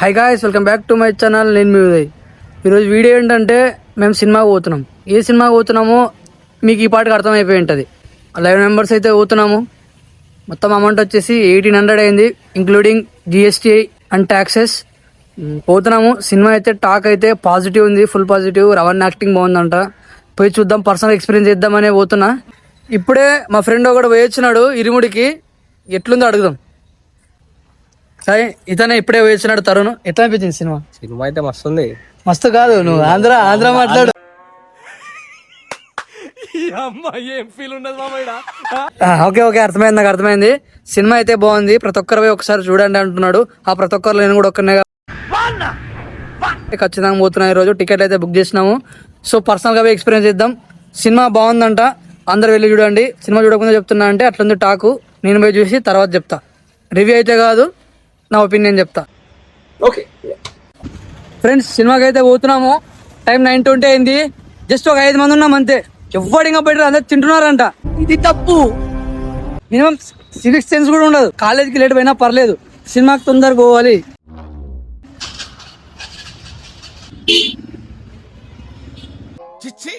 High guys, welcome back to my channel. నేను మీ ఉదయ్. ఈరోజు video ఏంటంటే మేము సినిమాకి పోతున్నాం. ఏ సినిమాకి పోతున్నామో మీకు ఈ పాటకు అర్థమైపోయి ఉంటుంది. 11 మెంబర్స్ అయితే పోతున్నాము. మొత్తం అమౌంట్ వచ్చేసి 1800 అయింది, ఇంక్లూడింగ్ జిఎస్టీ అండ్ ట్యాక్సెస్. పోతున్నాము. సినిమా అయితే టాక్ అయితే పాజిటివ్ ఉంది, ఫుల్ పాజిటివ్. రవణ్ యాక్టింగ్ బాగుందంట. పోయి చూద్దాం, పర్సనల్ ఎక్స్పీరియన్స్ చేద్దామనే పోతున్నా. ఇప్పుడే మా ఫ్రెండ్ ఒకడు పోయొచ్చినాడు ఇరుముడికి. ఎట్లుందో అడుగుదాం. సరే, ఇతనే ఇప్పుడే వేసినాడు తరుణ్. ఎట్లా అనిపించింది సినిమా? సినిమా అయితే మస్తుంది. మస్తు కాదు, నువ్వు ఆంధ్ర మాట్లాడు. ఓకే అర్థమైంది, నాకు అర్థమైంది. సినిమా అయితే బాగుంది. ప్రతి ఒక్కరు ఒకసారి చూడండి అంటున్నాడు. ఆ ప్రతి ఒక్కరు నేను కూడా ఒక్కనే ఖచ్చితంగా పోతున్నా. ఈరోజు టికెట్ అయితే బుక్ చేసినాము. సో పర్సనల్గా పోయి ఎక్స్పీరియన్స్ చేద్దాం. సినిమా బాగుందంట, అందరు వెళ్ళి చూడండి. సినిమా చూడకుండా చెప్తున్నా అంటే అట్లుంది టాకు. నేను పోయి చూసి తర్వాత చెప్తా. రివ్యూ అయితే కాదు, నా ఒపీనియన్ చెప్తా. ఓకే ఫ్రెండ్స్, సినిమాకి అయితే పోతున్నాము. టైం 9:20 అయింది. జస్ట్ ఒక 5 మంది ఉన్నాం అంతే. ఎవ్వడు ఇంకా బయట అందరు తింటున్నారంట. ఇది తప్పు. మినిమం సివిక్స్ సెన్స్ కూడా ఉండదు. కాలేజీకి లేట్ పోయినా పర్లేదు, సినిమాకి తొందరగా పోవాలి. చిచ్చి,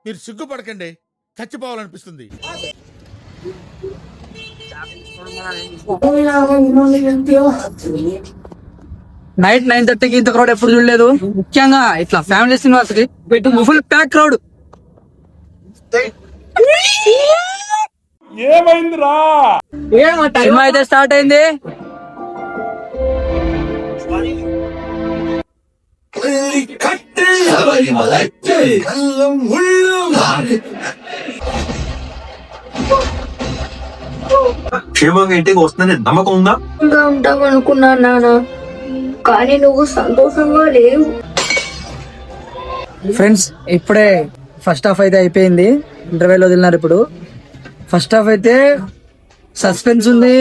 మీరు సిగ్గుపడకండి, చచ్చిపోవాలనిపిస్తుంది. నైట్ 9:30కి ఇంత క్రౌడ్ ఎప్పుడు చూడలేదు. ముఖ్యంగా ఇట్లా ఫ్యామిలీ సినిమాస్ కి ఫుల్ ప్యాక్ క్రౌడ్. ఏమైందిరా? సినిమా అయితే స్టార్ట్ అయింది. క్షేమంగా ఇంటికి వస్తుందని నమ్మకం ఉందా? ఉంటావు అనుకున్నా నాన్న, కానీ నువ్వు సంతోషంగా లేవు. ఫ్రెండ్స్, ఇప్పుడే ఫస్ట్ హాఫ్ అయితే అయిపోయింది. ఇంటర్వెల్ వదిలినారు. ఇప్పుడు ఫస్ట్ హాఫ్ అయితే సస్పెన్స్ ఉంది.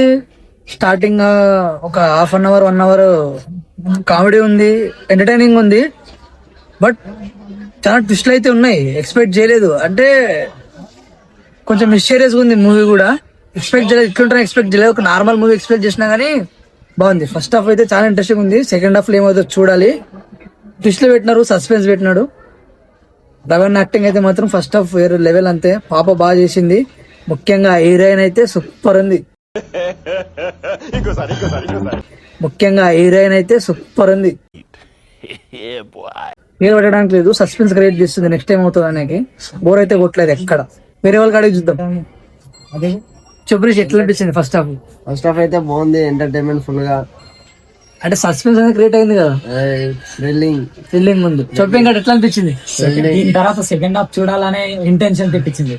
స్టార్టింగ్ ఒక half an hour 1 hour comedy ఉంది, ఎంటర్టైనింగ్ ఉంది. బట్ చాలా ట్విస్ట్లు అయితే ఉన్నాయి. ఎక్స్పెక్ట్ చేయలేదు. అంటే కొంచెం మిస్టీరియస్గా ఉంది మూవీ కూడా. ఎక్స్పెక్ట్ చేయలేదు, ఇట్లుంటారని ఎక్స్పెక్ట్ చేయలేదు. ఒక నార్మల్ మూవీ ఎక్స్పెక్ట్ చేసినా కానీ బాగుంది. ఫస్ట్ హాఫ్ అయితే చాలా ఇంట్రెస్టింగ్ ఉంది. సెకండ్ హాఫ్ లో ఏమవుతుందో చూడాలి. ట్విస్ట్లు పెట్టినారు, సస్పెన్స్ పెట్టినాడు. రవణ్ యాక్టింగ్ అయితే మాత్రం ఫస్ట్ హాఫ్ వేరే లెవెల్. అంతే, పాప బాగా చేసింది. ముఖ్యంగా హీరోయిన్ అయితే సూపర్ ఉంది. పేరు పెట్టడానికి లేదు, సస్పెన్స్ క్రియేట్ చేస్తుంది. నెక్స్ట్ టైం అవుతుంది అనేది. బోర్ అయితే కొట్టలేదు ఎక్కడ. వేరే వాళ్ళకి అడిగి చూద్దాం. అదే చెప్పు, ఎట్లా అనిపించింది ఫస్ట్ హాఫ్? ఫస్ట్ హాఫ్ అయితే బాగుంది, ఎంటర్టైన్మెంట్ ఫుల్ గా. అంటే సస్పెన్స్ అనేది క్రియేట్ అయింది కదా, థ్రిల్లింగ్ ఉంది. చెప్పు ఇంకా ఎట్లా అనిపించింది? తర్వాత సెకండ్ హాఫ్ చూడాలనే ఇంటెన్షన్ తెప్పించింది.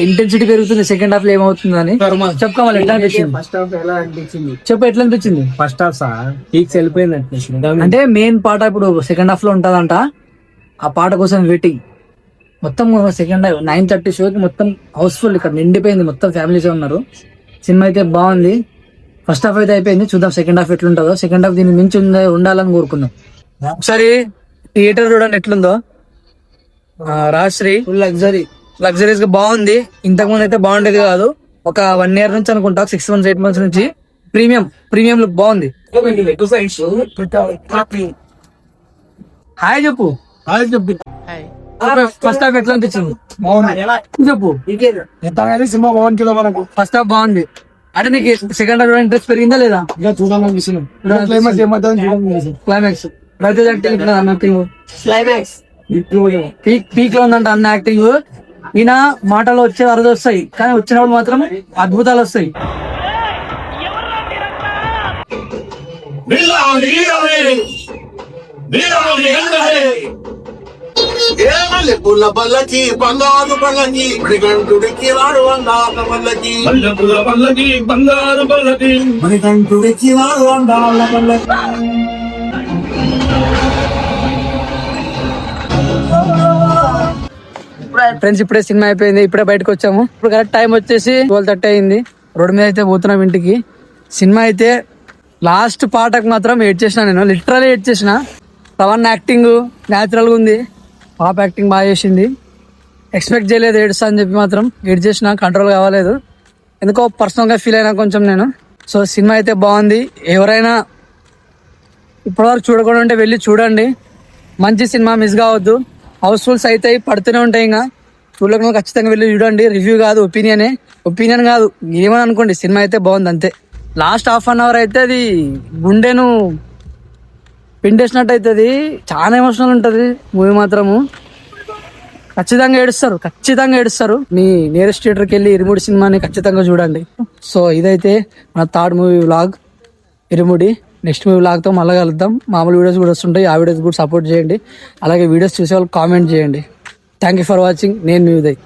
ఇంటెన్సిటీ పెరుగుతుంది సెకండ్ హాఫ్ లో ఏమవుతుందని. చెప్పుకోవాలి, ఎట్లా అనిపించింది? ఫస్ట్ హాఫ్ ఎలా అనిపించింది చెప్పు, ఎట్లా అనిపించింది? ఫస్ట్ హాఫ్ పీక్స్ వెళ్ళిపోయింది అనిపించింది. అంటే మెయిన్ పాట ఇప్పుడు సెకండ్ హాఫ్ లో ఉంటదంట. ఆ పాట కోసం వెయిటింగ్. మొత్తం సెకండ్ హాఫ్ 9:30 షోకి మొత్తం హౌస్ఫుల్. ఇక్కడ నిండిపోయింది, మొత్తం ఫ్యామిలీస్ ఉన్నారు. సినిమా అయితే బాగుంది. ఫస్ట్ హాఫ్ అయితే అయిపోయింది. చూద్దాం సెకండ్ హాఫ్ ఎట్లుంటుందో. సెకండ్ హాఫ్ దీన్ని మించి ఉండాలని కోరుకుందాం. ఒకసారి థియేటర్ చూడండి ఎట్లుందో. రాజశ్రీ ఫుల్ లగ్జరీస్ గా బాగుంది. ఇంతకుముందు అయితే బాగుండేది కాదు. ఒక 1 year నుంచి అనుకుంటా, 6 months 8 months నుంచి ప్రీమియం లుక్ బాగుంది. హాయ్ చెప్పు. ఫస్ట్ హాఫ్ ఎట్లా అనిపించింది? చెప్పు. సినిమా బాగుంది కదా మనకు. ఫస్ట్ హాఫ్ బాగుంది. అంటే నీకు సెకండ్ హాఫ్ ఇంట్రెస్ట్ పెరిగిందా లేదా? ఇక చూడాలనిపిస్తుంది. క్లైమాక్స్ పీక్ లో ఉందంట అన్న యాక్టింగ్. ఈయన మాటలు వచ్చే అరుదు వస్తాయి, కానీ వచ్చినప్పుడు మాత్రం అద్భుతాలు వస్తాయి. పుల్ల పల్లకి బంగారు పల్లకి మణికంఠుడికి వాడు అందాల పల్లకి బంగారు పల్లకి మణికంఠుడికి వాడు అందాల పల్లకి. ఫ్రెండ్స్, ఇప్పుడే సినిమా అయిపోయింది. ఇప్పుడే బయటకు వచ్చాము. ఇప్పుడు కరెక్ట్ టైం వచ్చేసి 12:30 అయింది. రోడ్డు మీద అయితే పోతున్నాం ఇంటికి. సినిమా అయితే లాస్ట్ పాటకు మాత్రం ఏడ్ చేసిన, నేను లిటరల్లీ ఏడ్ చేసిన. రవణ్ యాక్టింగ్ న్యాచురల్ గా ఉంది. పాప యాక్టింగ్ బాగా చేసింది. ఎక్స్పెక్ట్ చేయలేదు ఏడుస్తా అని చెప్పి, మాత్రం ఏడ్ చేసిన, కంట్రోల్ కావలేదు. ఎందుకో పర్సనల్గా ఫీల్ అయినా కొంచెం నేను. సో సినిమా అయితే బాగుంది. ఎవరైనా ఇప్పటివరకు చూడకుండా ఉంటే వెళ్ళి చూడండి. మంచి సినిమా, మిస్ కావద్దు. హౌస్ఫుల్స్ అవుతాయి, పడుతూనే ఉంటాయి. ఇంకా చూడకుండా ఖచ్చితంగా వెళ్ళి చూడండి. రివ్యూ కాదు, ఒపీనియన్ కాదు, ఏమని అనుకోండి. సినిమా అయితే బాగుంది అంతే. లాస్ట్ హాఫ్ అన్ అవర్ అయితే అది గుండెను పిండేసినట్టు అవుతుంది. చాలా ఎమోషనల్ ఉంటుంది మూవీ మాత్రము. ఖచ్చితంగా ఏడుస్తారు. మీ నియరెస్ట్ థియేటర్కి వెళ్ళి ఇరుముడి సినిమాని ఖచ్చితంగా చూడండి. సో ఇదైతే మన థర్డ్ మూవీ వ్లాగ్ ఇరుముడి. నెక్స్ట్ మూవీ వ్లాగ్తో మళ్ళీ కలుద్దాం. మామూలు వీడియోస్ కూడా వస్తుంటాయి, ఆ వీడియోస్ కూడా సపోర్ట్ చేయండి. అలాగే వీడియోస్ చూసే వాళ్ళు కామెంట్ చేయండి. Thank you for watching. నేను మీ ఉదయ్.